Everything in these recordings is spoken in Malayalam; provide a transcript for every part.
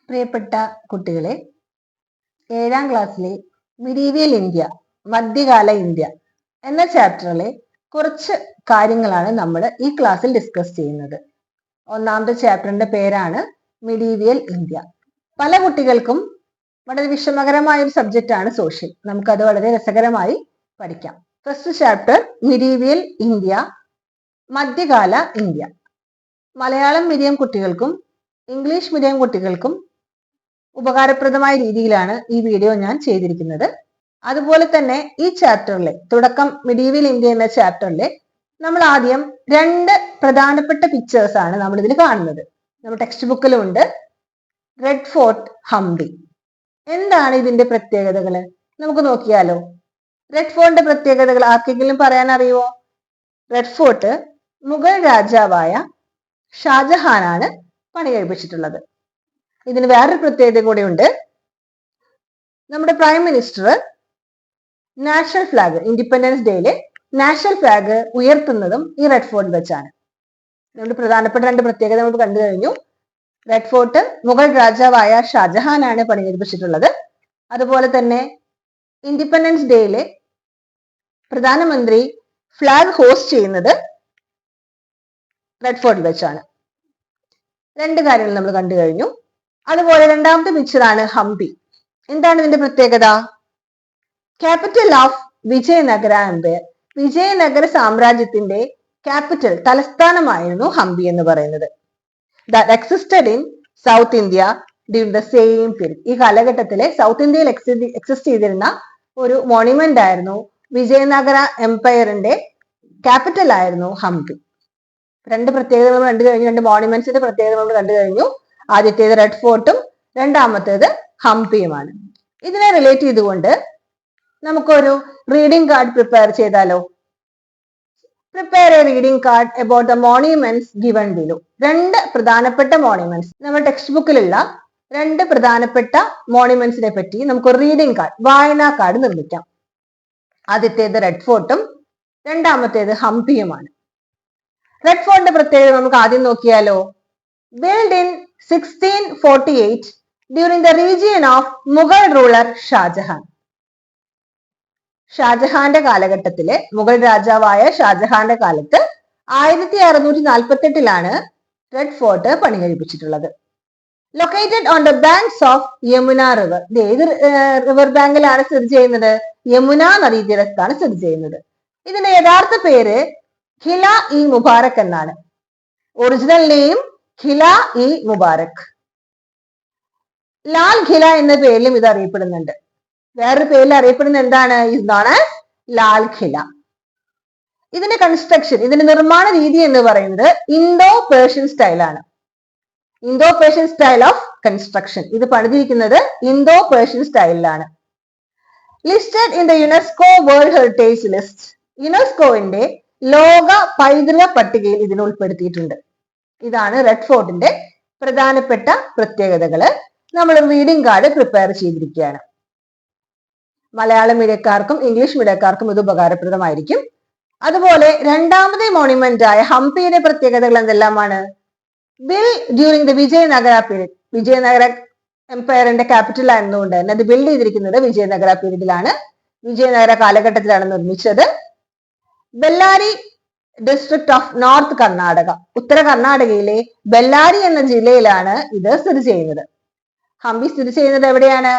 പ്രിയപ്പെട്ട കുട്ടികളെ, 7ാം ക്ലാസ്സിലെ മിഡീവിയൽ ഇന്ത്യ, മധ്യകാല ഇന്ത്യ എന്ന ചാപ്റ്ററിലെ കുറച്ച് കാര്യങ്ങളാണ് നമ്മൾ ഈ ക്ലാസ്സിൽ ഡിസ്കസ് ചെയ്യുന്നത്. ഒന്നാമത്തെ ചാപ്റ്ററിന്റെ പേരാണ് മിഡീവിയൽ ഇന്ത്യ. പല കുട്ടികൾക്കും വളരെ വിഷമകരമായ ഒരു സബ്ജക്റ്റ് ആണ് സോഷ്യൽ. നമുക്കത് വളരെ രസകരമായി പഠിക്കാം. ഫസ്റ്റ് ചാപ്റ്റർ മിഡീവിയൽ ഇന്ത്യ, മധ്യകാല ഇന്ത്യ. മലയാളം മീഡിയം കുട്ടികൾക്കും ഇംഗ്ലീഷ് മീഡിയം കുട്ടികൾക്കും ഉപകാരപ്രദമായ രീതിയിലാണ് ഈ വീഡിയോ ഞാൻ ചെയ്തിരിക്കുന്നത്. അതുപോലെ തന്നെ ഈ ചാപ്റ്ററിലെ തുടക്കം മിഡീവിയൽ ഇന്ത്യ എന്ന ചാപ്റ്ററിലെ നമ്മൾ ആദ്യം 2 പ്രധാനപ്പെട്ട പിക്ചേഴ്സ് ആണ് നമ്മൾ ഇതിൽ കാണുന്നത്. നമ്മുടെ ടെക്സ്റ്റ് ബുക്കിലും ഉണ്ട്. Red fort, Hampi. എന്താണ് ഇതിന്റെ പ്രത്യേകതകൾ? നമുക്ക് നോക്കിയാലോ. റെഡ് ഫോർട്ടിന്റെ പ്രത്യേകതകൾ ആർക്കെങ്കിലും പറയാൻ അറിയുമോ? റെഡ് ഫോർട്ട് മുഗൾ രാജാവായ ഷാജഹാനാണ് പണി കഴിപ്പിച്ചിട്ടുള്ളത്. ഇതിന് വേറൊരു പ്രത്യേകത കൂടെ ഉണ്ട്. നമ്മുടെ prime minister national flag, independence ഡേയിലെ നാഷണൽ ഫ്ലാഗ് ഉയർത്തുന്നതും ഈ റെഡ് ഫോർട്ട് വെച്ചാണ്. നമ്മുടെ പ്രധാനപ്പെട്ട 2 പ്രത്യേകത നമ്മൾ കണ്ടു കഴിഞ്ഞു. റെഡ് ഫോർട്ട് മുഗൾ രാജാവായ ഷാജഹാനാണ് പണി കഴിപ്പിച്ചിട്ടുള്ളത്. അതുപോലെ തന്നെ ഇൻഡിപെൻഡൻസ് ഡേയിലെ പ്രധാനമന്ത്രി ഫ്ലാഗ് ഹോസ്റ്റ് ചെയ്യുന്നത് റെഡ് ഫോർട്ടിൽ വെച്ചാണ്. 2 കാര്യങ്ങൾ നമ്മൾ കണ്ടു കഴിഞ്ഞു. അതുപോലെ രണ്ടാമത്തെ പിക്ചറാണ് ഹംപി. എന്താണ് ഇതിന്റെ പ്രത്യേകത? Capital of Vijayanagara empire. Vijayanagara സാമ്രാജ്യത്തിന്റെ ക്യാപിറ്റൽ, തലസ്ഥാനമായിരുന്നു ഹംപി എന്ന് പറയുന്നത്. That existed in south India during the same period. ഈ കാലഘട്ടത്തിലെ സൗത്ത് ഇന്ത്യയിൽ എക്സിസ്റ്റ് ചെയ്തിരുന്ന ഒരു മോണ്യുമെന്റ് ആയിരുന്നു. വിജയനഗര എംപയറിന്റെ ക്യാപിറ്റൽ ആയിരുന്നു ഹംപി. 2 പ്രത്യേകതകൾ കണ്ടു കഴിഞ്ഞു. 2 മോണ്യുമെന്റ്സിന്റെ പ്രത്യേകതകൾ നമ്മൾ കണ്ടു കഴിഞ്ഞു. ആദ്യത്തേത് റെഡ് ഫോർട്ടും രണ്ടാമത്തേത് ഹംപിയുമാണ്. ഇതിനെ റിലേറ്റ് ചെയ്തുകൊണ്ട് നമുക്കൊരു റീഡിംഗ് കാർഡ് പ്രിപ്പയർ ചെയ്താലോ? Prepare A reading card about the monuments given below. 2 പ്രധാനപ്പെട്ട മോണ്യുമെന്റ്സ്, നമ്മുടെ ടെക്സ്റ്റ് ബുക്കിലുള്ള 2 പ്രധാനപ്പെട്ട മോണ്യുമെന്റ്സിനെ പറ്റി നമുക്കൊരു റീഡിംഗ് കാർഡ്, വായനാ കാർഡ് നിർമ്മിക്കാം. ആദ്യത്തേത് റെഡ് ഫോർട്ടും രണ്ടാമത്തേത് ഹംപിയുമാണ്. റെഡ് ഫോർട്ടിന്റെ പ്രത്യേകത നമുക്ക് ആദ്യം നോക്കിയാലോ. Built in 1648 during the reign of Mughal ruler Shah Jahan. ഷാജഹാന്റെ കാലഘട്ടത്തിലെ, മുഗൾ രാജാവായ ഷാജഹാന്റെ കാലത്ത് 1648 റെഡ് ഫോർട്ട് പണി കഴിപ്പിച്ചിട്ടുള്ളത്. Located on the banks of Yamuna river. ഇത് ഏത് റിവർ ബാങ്കിലാണ് സ്ഥിതി ചെയ്യുന്നത്? യമുന നദീതീരത്താണ് സ്ഥിതി ചെയ്യുന്നത്. ഇതിന്റെ യഥാർത്ഥ പേര് ഖില ഇ മുബാറക് എന്നാണ്. Original name Qila e Mubarak. ലാൽ ഖില എന്ന പേരിലും ഇത് അറിയപ്പെടുന്നുണ്ട്. വേറൊരു പേരിൽ അറിയപ്പെടുന്ന എന്താണ്? Is known as Lal Qila. ഇതിന്റെ കൺസ്ട്രക്ഷൻ, ഇതിന്റെ നിർമ്മാണ രീതി എന്ന് പറയുന്നത് ഇന്തോ പേർഷ്യൻ സ്റ്റൈലാണ്. Indo Persian style of construction. ഇത് പണിതിരിക്കുന്നത് ഇന്തോ പേർഷ്യൻ സ്റ്റൈലിലാണ്. Listed in the UNESCO world heritage list. യുനെസ്കോവിന്റെ ലോക പൈതൃക പട്ടികയിൽ ഇതിനെ ഉൾപ്പെടുത്തിയിട്ടുണ്ട്. ഇതാണ് റെഡ് ഫോർട്ടിന്റെ പ്രധാനപ്പെട്ട പ്രത്യേകതകള്. നമ്മൾ റീഡിംഗ് കാർഡ് പ്രിപ്പയർ ചെയ്തിരിക്കുകയാണ്. മലയാളം മീഡിയക്കാർക്കും ഇംഗ്ലീഷ് മീഡിയക്കാർക്കും ഇത് ഉപകാരപ്രദമായിരിക്കും. അതുപോലെ രണ്ടാമത്തെ മോണ്യുമെന്റ് ആയ ഹംപിയുടെ പ്രത്യേകതകൾ എന്തെല്ലാമാണ്? Built during the Vijayanagara period. Vijayanagara എംപയറിന്റെ ക്യാപിറ്റൽ ആയിരുന്നുകൊണ്ട് തന്നെ അത് ബിൽഡ് ചെയ്തിരിക്കുന്നത് വിജയനഗര പീരീഡിലാണ്, വിജയനഗര കാലഘട്ടത്തിലാണ് നിർമ്മിച്ചത്. Bellary district of north Karnataka. ഉത്തര കർണാടകയിലെ ബെല്ലാരി എന്ന ജില്ലയിലാണ് ഇത് സ്ഥിതി ചെയ്യുന്നത്. ഹംപി സ്ഥിതി ചെയ്യുന്നത് എവിടെയാണ്?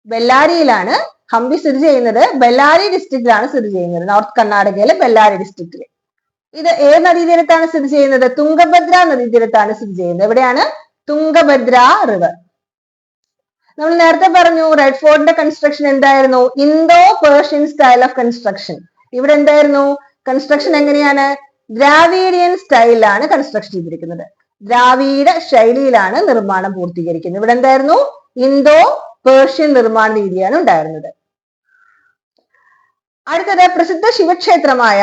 ബെല്ലാരിയിലാണ്. ഹംപി സ്ഥിതി ചെയ്യുന്നത് ബെല്ലാരി ഡിസ്ട്രിക്റ്റിലാണ് സ്ഥിതി ചെയ്യുന്നത്, നോർത്ത് കർണാടകയിലെ ബെല്ലാരി ഡിസ്ട്രിക്റ്റിൽ. ഇത് ഏത് നദീതീരത്താണ് സ്ഥിതി ചെയ്യുന്നത്? തുംഗഭദ്ര നദീതീരത്താണ് സ്ഥിതി ചെയ്യുന്നത്. എവിടെയാണ്? തുംഗഭദ്ര റിവർ. നമ്മൾ നേരത്തെ പറഞ്ഞു റെഡ് ഫോർട്ടിന്റെ കൺസ്ട്രക്ഷൻ എന്തായിരുന്നു? Indo Persian style of construction. ഇവിടെ എന്തായിരുന്നു? കൺസ്ട്രക്ഷൻ എങ്ങനെയാണ്? ദ്രാവീഡിയൻ സ്റ്റൈലിലാണ് കൺസ്ട്രക്ഷൻ ചെയ്തിരിക്കുന്നത്. ദ്രാവീഡ ശൈലിയിലാണ് നിർമ്മാണം പൂർത്തീകരിക്കുന്നത്. ഇവിടെ എന്തായിരുന്നു? ഇന്തോ പേർഷ്യൻ നിർമ്മാണ രീതിയാണ് ഉണ്ടായിരുന്നത്. അടുത്തത് പ്രസിദ്ധ ശിവക്ഷേത്രമായ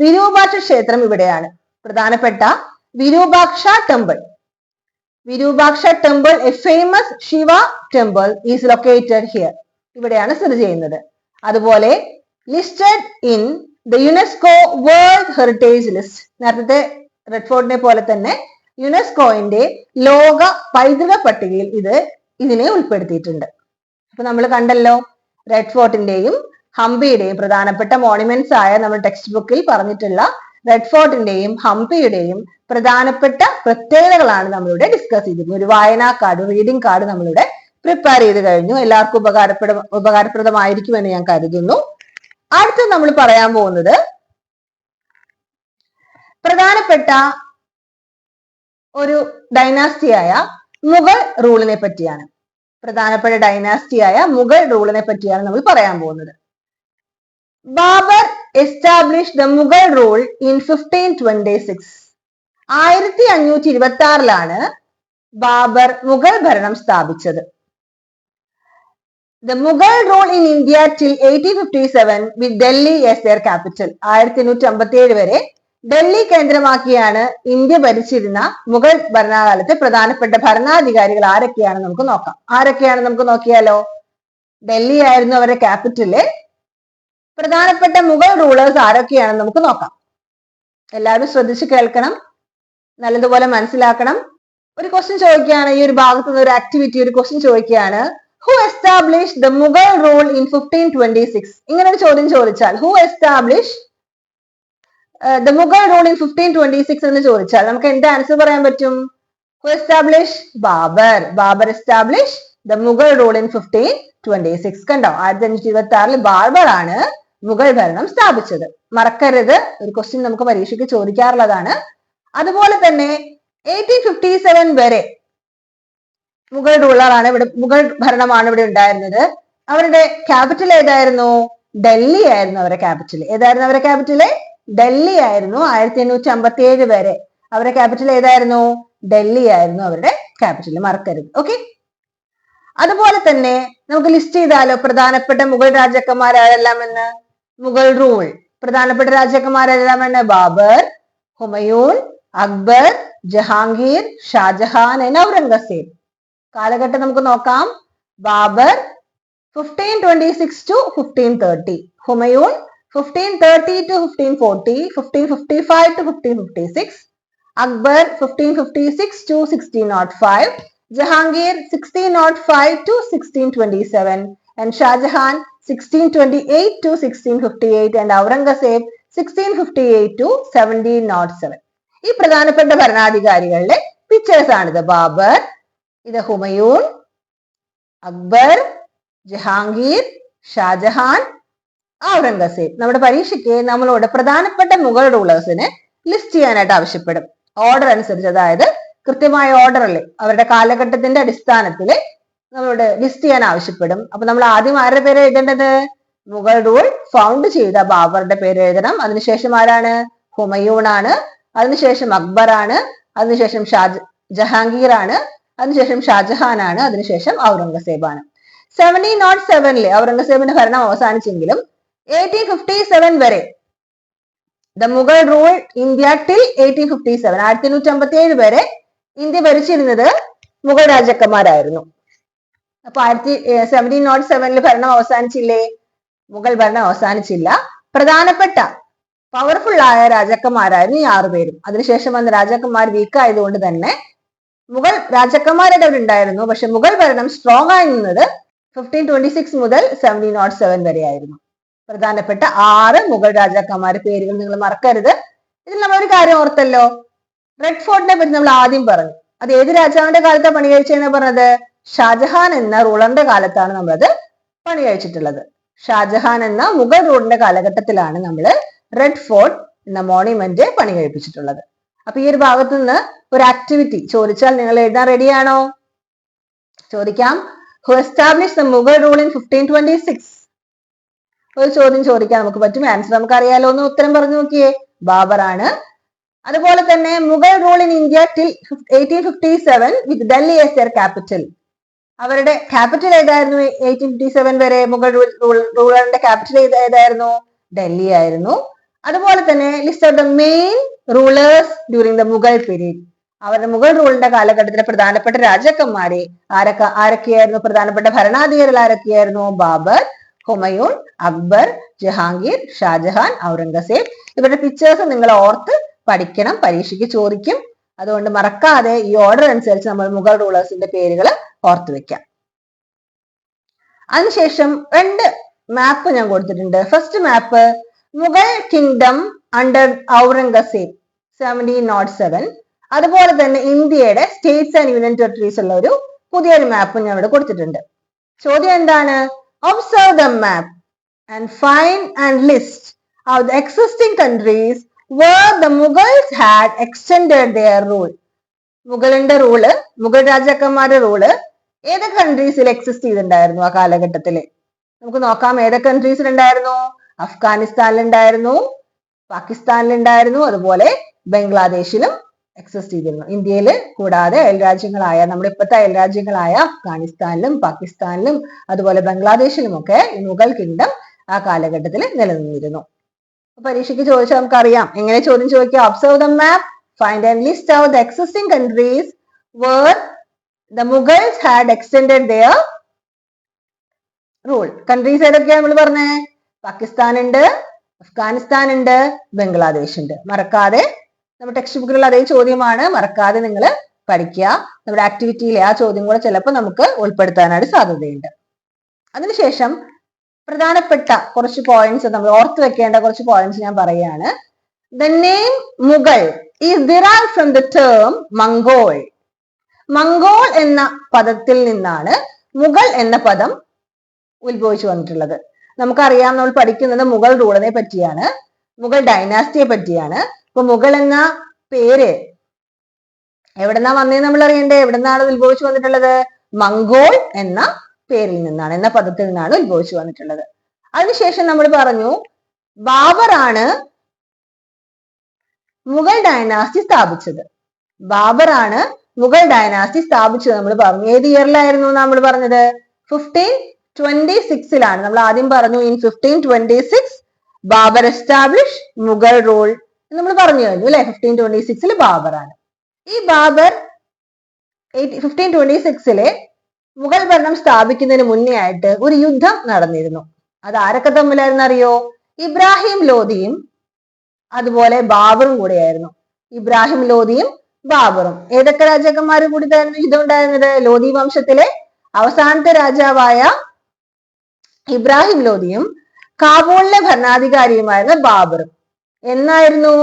വിരൂപാക്ഷ ക്ഷേത്രം ഇവിടെയാണ്. പ്രധാനപ്പെട്ട Virupaksha temple. Virupaksha temple, A famous Shiva temple, is located here. ഇവിടെയാണ് സ്ഥിതി ചെയ്യുന്നത്. അതുപോലെ listed in the UNESCO world heritage list. നേരത്തെ റെഡ് ഫോർട്ടിനെ പോലെ തന്നെ യുനെസ്കോയുടെ ലോക പൈതൃക പട്ടികയിൽ ഇതിനെ ഉൾപ്പെടുത്തിയിട്ടുണ്ട്. അപ്പൊ നമ്മൾ കണ്ടല്ലോ, റെഡ് ഫോർട്ടിന്റെയും ഹംപിയുടെയും പ്രധാനപ്പെട്ട മോണുമെന്റ്സ് ആയ നമ്മൾ ടെക്സ്റ്റ് ബുക്കിൽ പറഞ്ഞിട്ടുള്ള റെഡ് ഫോർട്ടിന്റെയും ഹംപിയുടെയും പ്രധാനപ്പെട്ട പ്രത്യേകതകളാണ് നമ്മളിവിടെ ഡിസ്കസ് ചെയ്തിരുന്നത്. ഒരു വായനാ കാർഡ്, റീഡിംഗ് കാർഡ് നമ്മളിവിടെ പ്രിപ്പയർ ചെയ്ത് കഴിഞ്ഞു. എല്ലാവർക്കും ഉപകാരപ്രദമായിരിക്കുമെന്ന് ഞാൻ കരുതുന്നു. അടുത്ത് നമ്മൾ പറയാൻ പോകുന്നത് പ്രധാനപ്പെട്ട ഒരു ഡൈനാസ്റ്റിയായ മുഗൾ റൂളിനെ പറ്റിയാണ്. പ്രധാനപ്പെട്ട ഡൈനാസ്റ്റിയായ മുഗൾ റൂളിനെ പറ്റിയാണ് നമ്മൾ പറയാൻ പോകുന്നത്. Babur establish the Mughal rule in 1526. 1526 Babur Mughal ഭരണം സ്ഥാപിച്ചത്. The Mughal rule in India till 1857 with Delhi as their capital. 1857 വരെ ഡൽഹി കേന്ദ്രമാക്കിയാണ് ഇന്ത്യ ഭരിച്ചിരുന്ന മുഗൾ ഭരണകാലത്തെ പ്രധാനപ്പെട്ട ഭരണാധികാരികൾ ആരൊക്കെയാണ് നമുക്ക് നോക്കാം. ആരൊക്കെയാണ് നമുക്ക് നോക്കിയാലോ? ഡൽഹി ആയിരുന്നു അവരുടെ ക്യാപിറ്റല്. പ്രധാനപ്പെട്ട മുഗൾ റൂളേഴ്സ് ആരൊക്കെയാണെന്ന് നമുക്ക് നോക്കാം. എല്ലാവരും ശ്രദ്ധിച്ച് കേൾക്കണം, നല്ലതുപോലെ മനസ്സിലാക്കണം. ഒരു ക്വസ്റ്റ്യൻ ചോദിക്കുകയാണ്, ഈ ഒരു ഭാഗത്ത് നിന്ന് ഒരു ആക്ടിവിറ്റി, ഒരു ക്വസ്റ്റ്യൻ ചോദിക്കുകയാണ്, who established the Mughal rule in 1526? ഇങ്ങനെ ഒരു ചോദ്യം ചോദിച്ചാൽ who established the Mughal rule in 1526 എന്ന് ചോദിച്ചാൽ നമുക്ക് എന്താ ആൻസർ പറയാൻ പറ്റും? who established? Babur. Babur established the Mughal rule in 1526. കണ്ടോ, 1526 ബാബർ ആണ് മുഗൾ ഭരണം സ്ഥാപിച്ചത്. മറക്കരുത്, ഒരു ക്വസ്റ്റ്യൻ നമുക്ക് പരീക്ഷയ്ക്ക് ചോദിക്കാറുള്ളതാണ്. അതുപോലെ തന്നെ 1857 വരെ മുഗൾ റൂളറാണ് ഇവിടെ, മുഗൾ ഭരണമാണ് ഇവിടെ ഉണ്ടായിരുന്നത്. അവരുടെ ക്യാപിറ്റൽ ഏതായിരുന്നു? ഡൽഹി ആയിരുന്നു അവരുടെ ക്യാപിറ്റൽ. ഏതായിരുന്നു അവരുടെ ക്യാപിറ്റല്? ഡൽഹി ആയിരുന്നു. 1857 വരെ അവരുടെ ക്യാപിറ്റൽ ഏതായിരുന്നു? ഡൽഹി ആയിരുന്നു അവരുടെ ക്യാപിറ്റൽ. മറക്കരുത്. ഓക്കെ. അതുപോലെ തന്നെ നമുക്ക് ലിസ്റ്റ് ചെയ്താലോ പ്രധാനപ്പെട്ട മുഗൾ രാജാക്കന്മാരെല്ലാം എന്ന്. മുഗൾ റൂൾ പ്രധാനപ്പെട്ട രാജാക്കന്മാരെല്ലാം എന്ന് ബാബർ, ഹുമയൂൺ, അക്ബർ, ജഹാംഗീർ, ഷാജഹാൻ, ഔറംഗസേബ്. കാലഘട്ടം നമുക്ക് നോക്കാം. Babur 1526 to 1530, Humayun 1530 to 1540, 1555 to 1556, Akbar 1556 to 1605, Jahangir 1605 to 1627, and Shah Jahan 1628 to 1658, and Aurangzeb 1658 to 1707. ഈ പ്രധാനപ്പെട്ട ഭരണാധികാരികളുടെ പിക്ചേഴ്സ് ആണിത്. ബാബർ, ഇത് ഹുമയൂൺ, അക്ബർ, ജഹാംഗീർ, ഷാജഹാൻ, ഔറംഗസേബ്. നമ്മുടെ പരീക്ഷയ്ക്ക് നമ്മളോട് പ്രധാനപ്പെട്ട മുഗൾ റൂളേഴ്സിനെ ലിസ്റ്റ് ചെയ്യാനായിട്ട് ആവശ്യപ്പെടും. ഓർഡർ അനുസരിച്ച്, അതായത് കൃത്യമായ ഓർഡറിൽ അവരുടെ കാലഘട്ടത്തിന്റെ അടിസ്ഥാനത്തിൽ നമ്മളോട് ലിസ്റ്റ് ചെയ്യാൻ ആവശ്യപ്പെടും. അപ്പൊ നമ്മൾ ആദ്യം ആരുടെ പേര് എഴുതേണ്ടത്? മുഗൾ റൂൾ ഫൗണ്ട് ചെയ്ത ബാബറുടെ പേര് എഴുതണം. അതിനുശേഷം ആരാണ്? ഹുമയൂൺ ആണ്. അതിനുശേഷം അക്ബർ ആണ്. അതിനുശേഷം ജഹാംഗീർ ആണ്. അതിനുശേഷം ഷാജഹാൻ ആണ്. അതിനുശേഷം ഔറംഗസേബ് ആണ്. 1707 ഔറംഗസേബിന്റെ ഭരണം അവസാനിച്ചെങ്കിലും 1857 വരെ the Mughal rule India till 1857, 1857 വരെ ഇന്ത്യ ഭരിച്ചിരുന്നത് മുഗൾ രാജാക്കന്മാരായിരുന്നു. അപ്പൊ 1707 ഭരണം അവസാനിച്ചില്ലേ? മുഗൾ ഭരണം അവസാനിച്ചില്ല. പ്രധാനപ്പെട്ട പവർഫുൾ ആയ രാജാക്കന്മാരായിരുന്നു ഈ 6 പേരും. അതിനുശേഷം വന്ന രാജാക്കന്മാർ വീക്ക് ആയതുകൊണ്ട് തന്നെ മുഗൾ രാജാക്കന്മാരുടെ ഉണ്ടായിരുന്നു. പക്ഷെ മുഗൾ ഭരണം സ്ട്രോങ് ആയി നിന്നത് 1526 മുതൽ 1707 വരെ ആയിരുന്നു. പ്രധാനപ്പെട്ട 6 മുഗൾ രാജാക്കന്മാരുടെ പേരുകൾ നിങ്ങൾ മറക്കരുത്. ഇതിൽ നമ്മളൊരു കാര്യം ഓർത്തല്ലോ, റെഡ് ഫോർട്ടിനെ പറ്റി നമ്മൾ ആദ്യം പറഞ്ഞു. അത് ഏത് രാജാവിന്റെ കാലത്താണ് പണി കഴിച്ചതെന്ന് പറഞ്ഞത്? ഷാജഹാൻ എന്ന റൂളറിന്റെ കാലത്താണ് നമ്മളത് പണി കഴിച്ചിട്ടുള്ളത്. ഷാജഹാൻ എന്ന മുഗൾ റൂളിന്റെ കാലഘട്ടത്തിലാണ് നമ്മൾ റെഡ് ഫോർട്ട് എന്ന മോണ്യുമെന്റ് പണി കഴിപ്പിച്ചിട്ടുള്ളത്. അപ്പൊ ഈ ഒരു ഭാഗത്തു നിന്ന് ഒരു ആക്ടിവിറ്റി ചോദിച്ചാൽ നിങ്ങൾ എഴുതാൻ റെഡിയാണോ? ചോദിക്കാം. Who established the Mughal rule in 1526? ഒരു ചോദ്യം ചോദിക്കാൻ നമുക്ക് പറ്റും. ആൻസർ നമുക്ക് അറിയാലോ. ഒന്ന് ഉത്തരം പറഞ്ഞു നോക്കിയേ. ബാബർ ആണ്. അതുപോലെ തന്നെ Mughal rule in India till 1857 with Delhi as their capital. അവരുടെ ക്യാപിറ്റൽ ഏതായിരുന്നു? 1857 വരെ മുഗൾ റൂളറിന്റെ ക്യാപിറ്റൽ ഏതായിരുന്നു? ഡൽഹി ആയിരുന്നു. അതുപോലെ തന്നെ list of the main rulers during the Mughal period. അവരുടെ മുഗൾ റൂളിന്റെ കാലഘട്ടത്തിലെ പ്രധാനപ്പെട്ട രാജാക്കന്മാരെ ആരൊക്കെയായിരുന്നു? പ്രധാനപ്പെട്ട ഭരണാധികാരികൾ ആരൊക്കെയായിരുന്നു? ബാബർ, ഹുമയൂൺ, അക്ബർ, ജഹാംഗീർ, ഷാജഹാൻ, ഔറംഗസേബ്. ഇവരുടെ പിക്ചേഴ്സ് നിങ്ങൾ ഓർത്ത് പഠിക്കണം, പരീക്ഷയ്ക്ക് ചോദിക്കും. അതുകൊണ്ട് മറക്കാതെ ഈ ഓർഡർ അനുസരിച്ച് നമ്മൾ മുഗൾ റൂളേഴ്സിന്റെ പേരുകൾ ഓർത്തു വെക്കാം. അതിനുശേഷം 2 മാപ്പ് ഞാൻ കൊടുത്തിട്ടുണ്ട്. ഫസ്റ്റ് മാപ്പ് മുഗൾ കിങ്ഡം അണ്ടർ ഔറംഗസേബ് 1707. അതുപോലെ തന്നെ ഇന്ത്യയുടെ സ്റ്റേറ്റ്സ് ആൻഡ് യൂണിയൻ ടെറിട്ടറീസ് ഉള്ള ഒരു പുതിയൊരു മാപ്പ് ഞാൻ ഇവിടെ കൊടുത്തിട്ടുണ്ട്. ചോദ്യം എന്താണ്? Observe the map and find and list of the existing countries where the Mughals had extended their rule. മുഗളിന്റെ റൂള്, മുഗൾ രാജാക്കന്മാരുടെ റൂള് ഏതൊക്കെ കൺട്രീസിൽ എക്സിസ്റ്റ് ചെയ്തിട്ടുണ്ടായിരുന്നു ആ കാലഘട്ടത്തില്? നമുക്ക് നോക്കാം. ഏതൊക്കെ കൺട്രീസിൽ ഉണ്ടായിരുന്നു? അഫ്ഗാനിസ്ഥാനിലുണ്ടായിരുന്നു, പാകിസ്ഥാനിലുണ്ടായിരുന്നു, അതുപോലെ ബംഗ്ലാദേശിലും എക്സിസ്റ്റ് ചെയ്തിരുന്നു. ഇന്ത്യയിൽ കൂടാതെ അയൽരാജ്യങ്ങളായ നമ്മുടെ ഇപ്പോഴത്തെ അയൽരാജ്യങ്ങളായ അഫ്ഗാനിസ്ഥാനിലും പാകിസ്ഥാനിലും അതുപോലെ ബംഗ്ലാദേശിലും ഒക്കെ ഈ മുഗൾ കിങ്ഡം ആ കാലഘട്ടത്തിൽ നിലനിന്നിരുന്നു. പരീക്ഷയ്ക്ക് ചോദിച്ചാൽ നമുക്കറിയാം എങ്ങനെ ചോദ്യം ചോദിക്കുക. Observe the map, find and list out the existing countries where the Mughals had extended their rule. Countries ഏതൊക്കെയാ നമ്മൾ പറഞ്ഞേ? പാകിസ്ഥാൻ ഉണ്ട്, അഫ്ഗാനിസ്ഥാൻ ഉണ്ട്, ബംഗ്ലാദേശ് ഉണ്ട്. മറക്കാതെ, നമ്മുടെ ടെക്സ്റ്റ് ബുക്കിലുള്ള അതേ ചോദ്യമാണ്, മറക്കാതെ നിങ്ങൾ പഠിക്കുക. നമ്മുടെ ആക്ടിവിറ്റിയിലെ ആ ചോദ്യം കൂടെ ചിലപ്പോൾ നമുക്ക് ഉൾപ്പെടുത്താനായിട്ട് സാധ്യതയുണ്ട്. അതിനുശേഷം പ്രധാനപ്പെട്ട കുറച്ച് പോയിന്റ്സ്, നമ്മൾ ഓർത്ത് വെക്കേണ്ട കുറച്ച് പോയിന്റ്സ് ഞാൻ പറയുകയാണ്. The name Mughal is derived from the term Mongol. Mongol എന്ന പദത്തിൽ നിന്നാണ് മുഗൾ എന്ന പദം ഉത്ഭവിച്ചു വന്നിട്ടുള്ളത്. നമുക്കറിയാം, നമ്മൾ പഠിക്കുന്നത് മുഗൾ റൂളിനെ പറ്റിയാണ്, മുഗൾ ഡൈനാസ്റ്റിയെ പറ്റിയാണ്. ഇപ്പൊ മുഗൾ എന്ന പേര് എവിടെന്നാ വന്നേന്ന് നമ്മൾ അറിയണ്ടേ? എവിടെന്നാണ് ഉത്ഭവിച്ചു വന്നിട്ടുള്ളത്? മംഗോൾ എന്ന പേരിൽ നിന്നാണ്, എന്ന പദത്തിൽ നിന്നാണ് ഉത്ഭവിച്ചു വന്നിട്ടുള്ളത്. അതിനുശേഷം നമ്മൾ പറഞ്ഞു ബാബറാണ് മുഗൾ ഡൈനാസ്റ്റി സ്ഥാപിച്ചത്. ബാബറാണ് മുഗൾ ഡൈനാസ്റ്റി സ്ഥാപിച്ചത് നമ്മൾ പറഞ്ഞു. ഏത് ഇയറിലായിരുന്നു നമ്മൾ പറഞ്ഞത്? 1526 നമ്മൾ ആദ്യം പറഞ്ഞു. In 1526 Babur establish Mughal rule നമ്മൾ പറഞ്ഞു കഴിഞ്ഞു അല്ലെ. 1526 ബാബറാണ്. ഈ ബാബർ 1526 മുഗൾ ഭരണം സ്ഥാപിക്കുന്നതിന് മുന്നേ ആയിട്ട് ഒരു യുദ്ധം നടന്നിരുന്നു. അത് ആരൊക്കെ തമ്മിലായിരുന്നു അറിയോ? ഇബ്രാഹിം ലോധിയും അതുപോലെ ബാബറും കൂടെയായിരുന്നു. ഇബ്രാഹിം ലോധിയും ബാബറും. ഏതൊക്കെ രാജാക്കന്മാർ കൂടിയായിരുന്നു യുദ്ധം ഉണ്ടായിരുന്നത്? ലോധി വംശത്തിലെ അവസാനത്തെ രാജാവായ ഇബ്രാഹിം ലോധിയും കാബൂളിലെ ഭരണാധികാരിയുമായിരുന്ന ബാബറും. എന്നായിരുന്നു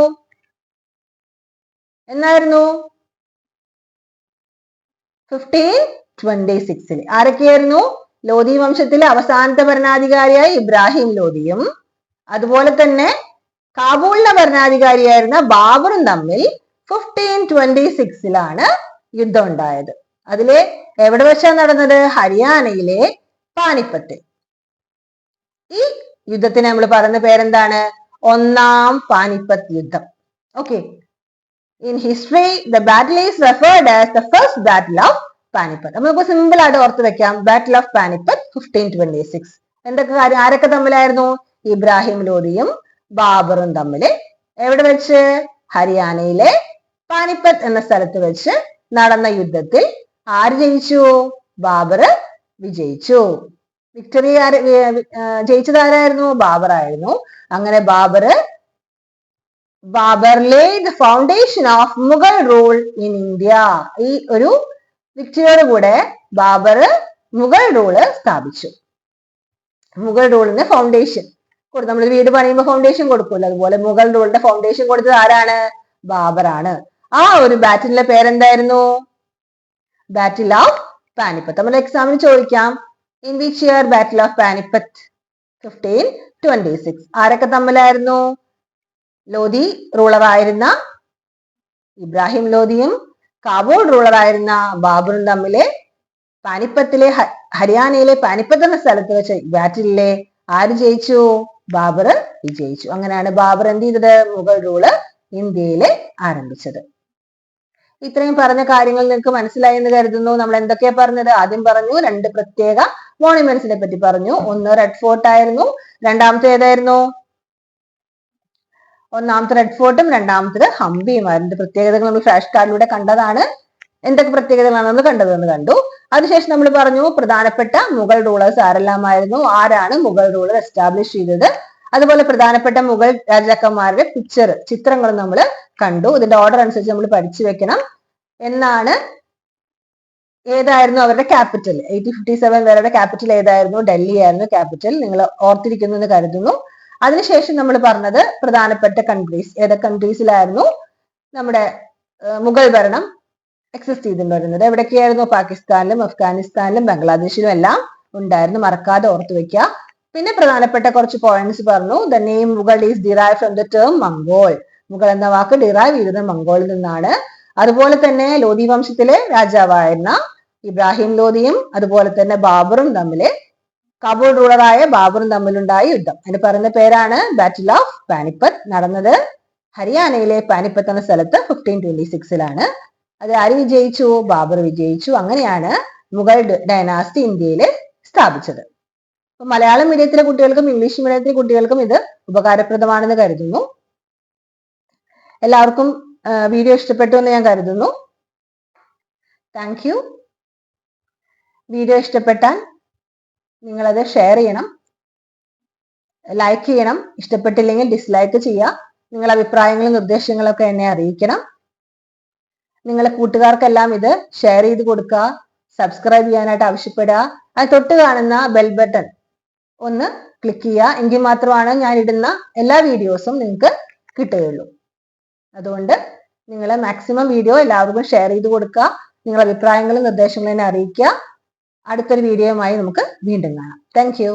1526. ആരൊക്കെയായിരുന്നു? ലോധി വംശത്തിലെ അവസാനത്തെ ഭരണാധികാരിയായ ഇബ്രാഹിം ലോധിയും അതുപോലെ തന്നെ കാബൂളിലെ ഭരണാധികാരിയായിരുന്ന ബാബറും തമ്മിൽ 1526 യുദ്ധം ഉണ്ടായത്. അതിലെ എവിടെ വെച്ചാണ് നടന്നത്? ഹരിയാനയിലെ പാനിപ്പത്തിൽ. ഈ യുദ്ധത്തിന് നമ്മൾ പറയുന്ന പേരെന്താണ്? ഒന്നാം പാനിപ്പത്ത് യുദ്ധം. Okay. In history, the battle is referred as the first battle of Panipat. നമുക്ക് സിമ്പിൾ ആയിട്ട് ഓർത്ത് വെക്കാം. Battle of Panipat 1526. എന്തൊക്കെ കാര്യം? ആരൊക്കെ തമ്മിലായിരുന്നു? ഇബ്രാഹിം ലോധിയും ബാബറും തമ്മിൽ. എവിടെ വെച്ച്? ഹരിയാനയിലെ പാനിപ്പത്ത് എന്ന സ്ഥലത്ത് വെച്ച് നടന്ന യുദ്ധത്തിൽ ആര് ജയിച്ചു? ബാബർ വിജയിച്ചു. വിക്ടറി ജയിച്ചത് ആരായിരുന്നു? ബാബർ ആയിരുന്നു. അങ്ങനെ Babur laid the foundation of Mughal rule in India. ഈ ഒരു വിക്ടറിയോട് കൂടെ ബാബർ മുഗൾ റൂള് സ്ഥാപിച്ചു. മുഗൾ റൂളിന് ഫൗണ്ടേഷൻ കൊടുത്തു. നമ്മൾ വീട് പണിയുമ്പോൾ ഫൗണ്ടേഷൻ കൊടുക്കുമല്ലോ, അതുപോലെ മുഗൾ റൂളിന്റെ ഫൗണ്ടേഷൻ കൊടുത്തത് ആരാണ്? ബാബറാണ്. ആ ഒരു ബാറ്റിലിന്റെ പേരെന്തായിരുന്നു? Battle of Panipat. നമ്മൾ എക്സാമിന് ചോദിക്കാം, in which year battle of Panipat? 1526. ആരൊക്കെ തമ്മിലായിരുന്നു? ലോധി റൂളറായിരുന്ന ഇബ്രാഹിം ലോധിയും കാബൂൾ റൂളറായിരുന്ന ബാബറും തമ്മിലെ പാനിപ്പത്തിലെ ഹരിയാനയിലെ പാനിപ്പത്ത് എന്ന സ്ഥലത്ത് വെച്ച ബാറ്റിലെ ആര് ജയിച്ചു? ബാബർ വിജയിച്ചു. അങ്ങനെയാണ് ബാബർ എന്ത് ചെയ്തത്? മുഗൾ റൂള് ഇന്ത്യയിലെ ആരംഭിച്ചത്. ഇത്രയും പറഞ്ഞ കാര്യങ്ങൾ നിങ്ങൾക്ക് മനസ്സിലായി എന്ന് കരുതുന്നു. നമ്മൾ എന്തൊക്കെയാ പറഞ്ഞത്? ആദ്യം പറഞ്ഞു 2 പ്രത്യേക മോണുമെന്റ്സിനെ പറ്റി പറഞ്ഞു. ഒന്ന് റെഡ് ഫോർട്ട് ആയിരുന്നു, രണ്ടാമത്തെ ഏതായിരുന്നു? ഒന്നാമത്തെ റെഡ് ഫോർട്ടും രണ്ടാമത്തെ ഹംപിയുമായിരുന്നു. പ്രത്യേകതകൾ നമ്മൾ ഫ്ലാഷ് കാർഡിലൂടെ കണ്ടതാണ്. എന്തൊക്കെ പ്രത്യേകതകളാണ് നമ്മൾ കണ്ടതെന്ന് കണ്ടു. അതിനുശേഷം നമ്മൾ പറഞ്ഞു പ്രധാനപ്പെട്ട മുഗൾ റൂളേഴ്സ് ആരെല്ലാമായിരുന്നു, ആരാണ് മുഗൾ റൂളർ എസ്റ്റാബ്ലിഷ് ചെയ്തത്, അതുപോലെ പ്രധാനപ്പെട്ട മുഗൾ രാജാക്കന്മാരുടെ ചിത്രങ്ങളും നമ്മൾ കണ്ടു. ഇതിന്റെ ഓർഡർ അനുസരിച്ച് നമ്മൾ പഠിച്ചു വെക്കണം. എന്നാണ് ഏതായിരുന്നു അവരുടെ ക്യാപിറ്റൽ? 1857 വരെയുടെ ക്യാപിറ്റൽ ഏതായിരുന്നു? ഡൽഹി ആയിരുന്നു ക്യാപിറ്റൽ. നിങ്ങൾ ഓർത്തിരിക്കുന്നു എന്ന് കരുതുന്നു. അതിനുശേഷം നമ്മൾ പറഞ്ഞത് പ്രധാനപ്പെട്ട കൺട്രീസ്, ഏതൊക്കെ കൺട്രീസിലായിരുന്നു നമ്മുടെ മുഗൾ ഭരണം എക്സിസ്റ്റ് ചെയ്തിട്ടുണ്ടായിരുന്നത്? എവിടൊക്കെയായിരുന്നു? പാകിസ്ഥാനിലും അഫ്ഗാനിസ്ഥാനിലും ബംഗ്ലാദേശിലും എല്ലാം ഉണ്ടായിരുന്നു. മറക്കാതെ ഓർത്തു വെക്കുക. പിന്നെ പ്രധാനപ്പെട്ട കുറച്ച് പോയിന്റ്സ് പറഞ്ഞു. The name Mughal is derive from the term Mongol. Mughal എന്ന വാക്ക് ഡിറൈവ് ചെയ്തത് മംഗോളിൽ നിന്നാണ്. അതുപോലെ തന്നെ ലോധി വംശത്തിലെ രാജാവായിരുന്ന ഇബ്രാഹിം ലോധിയും അതുപോലെ തന്നെ ബാബറും തമ്മില്, കാബൂൾ റൂളറായ ബാബറും തമ്മിലുണ്ടായ യുദ്ധം, അതിന് പറയുന്ന പേരാണ് ബാറ്റിൽ ഓഫ് പാനിപ്പത്ത്. നടന്നത് ഹരിയാനയിലെ പാനിപ്പത്ത് എന്ന സ്ഥലത്ത് 1526 അത് ആര് വിജയിച്ചു? ബാബർ വിജയിച്ചു. അങ്ങനെയാണ് മുഗൾ ഡൈനാസ്റ്റി ഇന്ത്യയിൽ സ്ഥാപിച്ചത്. അപ്പൊ മലയാളം മീഡിയത്തിലെ കുട്ടികൾക്കും ഇംഗ്ലീഷ് മീഡിയത്തിലെ കുട്ടികൾക്കും ഇത് ഉപകാരപ്രദമാണെന്ന് കരുതുന്നു. എല്ലാവർക്കും വീഡിയോ ഇഷ്ടപ്പെട്ടു എന്ന് ഞാൻ കരുതുന്നു. Thank you. വീഡിയോ ഇഷ്ടപ്പെട്ടാൽ നിങ്ങളത് ഷെയർ ചെയ്യണം, ലൈക്ക് ചെയ്യണം. ഇഷ്ടപ്പെട്ടില്ലെങ്കിൽ ഡിസ്ലൈക്ക് ചെയ്യുക. നിങ്ങളുടെ അഭിപ്രായങ്ങളും നിർദ്ദേശങ്ങളൊക്കെ എന്നെ അറിയിക്കണം. നിങ്ങളെ കൂട്ടുകാർക്കെല്ലാം ഇത് ഷെയർ ചെയ്ത് കൊടുക്കുക, സബ്സ്ക്രൈബ് ചെയ്യാനായിട്ട് ആവശ്യപ്പെടുക. അത് തൊട്ട് കാണുന്ന ബെൽ ബട്ടൺ ഒന്ന് ക്ലിക്ക് ചെയ്യുക. എങ്കിൽ മാത്രമാണ് ഞാൻ ഇടുന്ന എല്ലാ വീഡിയോസും നിങ്ങൾക്ക് കിട്ടുകയുള്ളൂ. അതുകൊണ്ട് നിങ്ങൾ മാക്സിമം വീഡിയോ എല്ലാവർക്കും ഷെയർ ചെയ്ത് കൊടുക്കുക. നിങ്ങളുടെ അഭിപ്രായങ്ങളും നിർദ്ദേശങ്ങളും എന്നെ അറിയിക്കുക. അടുത്തൊരു വീഡിയോയുമായി നമുക്ക് വീണ്ടും കാണാം. Thank you.